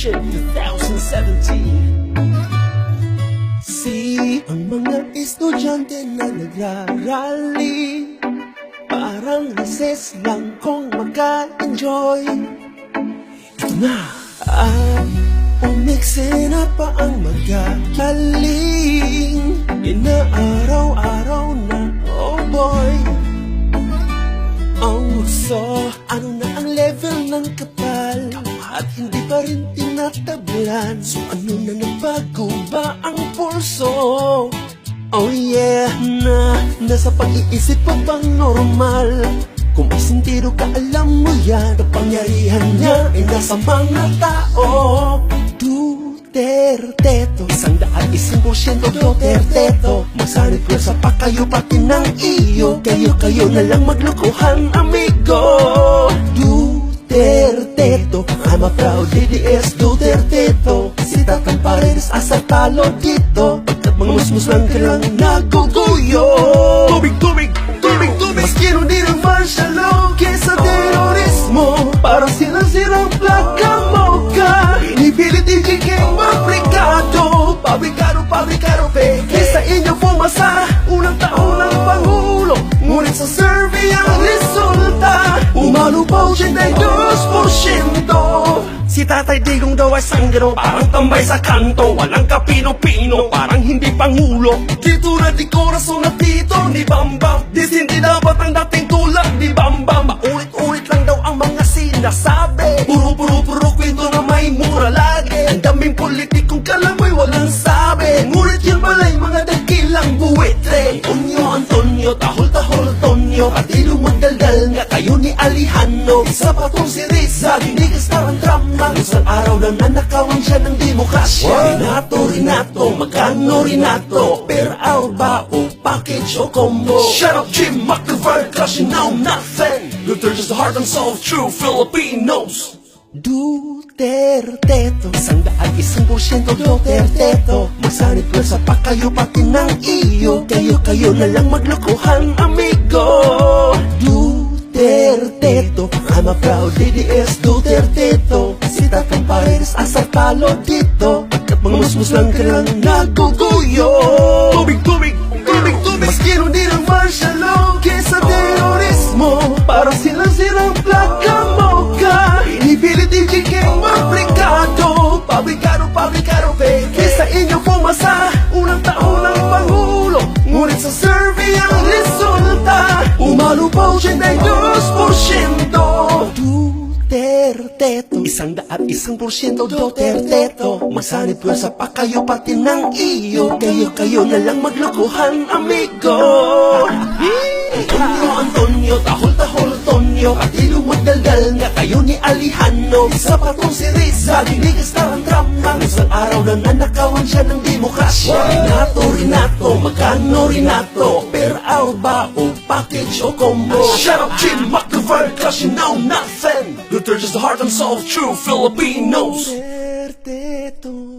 Edition 2017. Ang mga estudyante na nagrarally, parang recess lang kung maka-enjoy. Ito na at umikse na pa ang magagaling. Inaaraw-araw na, oh boy. So, ano na ang level ng kapal? At hindi pa rin tinatablan. So, ano na nabago ba ang pulso? Oh yeah, nasa pag-iisip pa bang normal? Kung may sentido ka, alam mo yan. Kapangyarihan niya ay nasa mga tao. Duterteto, 100% Duterteto. Magsanit ko sa pakayo pati ng iyo. Kayo na lang maglukuhan, amigo. Duterteto, I'm a proud DDS Duterteto. Si Tatang Paredes asa talo dito. Pagkat mga musmus lang ka lang naguguyo. Tubig, maski nun din ang martial law kesa terorismo. Parang sirang plaka mo ka. Inipilit DJK maplikado. Pabrikado, peke sa inyo pumasa. Unang taon ng Pangulo, ngunit sa survey ang resulta umalupaw 82%. Si Tatay Digong daw ay sanggano, parang tambay sa kanto. Walang kapino-pino, parang hindi pangulo. Dito na di korason na dito ni Bambam. Dis hindi dapat ang dating tulad ni Bambam. Paulit-ulit lang daw ang mga sinasabi. Puro kwento na may mura lagi. Ang daming politikong kalamoy walang sabi. Ngunit yun pala'y mga dakilang buwitre. Antonio, tahol Tonyo. Pati lumagdaldal nga kayo ni Alejandro. Isa pa tong si Rizal, hinigas na ang drama. Isang araw na nanakawan siya ng demokrasya. Renato, magkano Renato? Per hour ba o package o combo? Shut up Jim McIver, cause you know nothing. Luther just the heart and soul of true Filipinos. Duterteto, 100% Duterteto. Magsanit ko sa pakayo pati ng iyo. Kayo na lang maglukuhan, amigo. Duterteto, I'm a proud DDS Duterteto. Si Tatang Paredes asa talo dito. Pagkat mga musmus lang ka lang naguguyo. Tubig, maski nun din ang martial law kesa terorismo. Parang sirang plaka mo ka. Inipilit DJK maplikado. Pabrikado, peke sa inyo pumasa. Unang taon ng Pangulo, ngunit sa survey ang resulta umalupaw 82%. Duterteto, 100% Duterteto. Magsanit ko sa pakayo pati ng iyo. Kayo na lang maglukuhan, amigo. Antonio, tahol Tonyo. Pati lumagdaldal nga kayo ni Alejandro. Isa pa tong si Rizal, hinigas na ang drama. Isang araw na nanakawan siya ng demokrasya. Renato, magkano Renato? Per hour ba o package o combo? Shut up Jim McIver, cause you know nothing. Luther just the heart and soul of true Filipinos. Duterteto.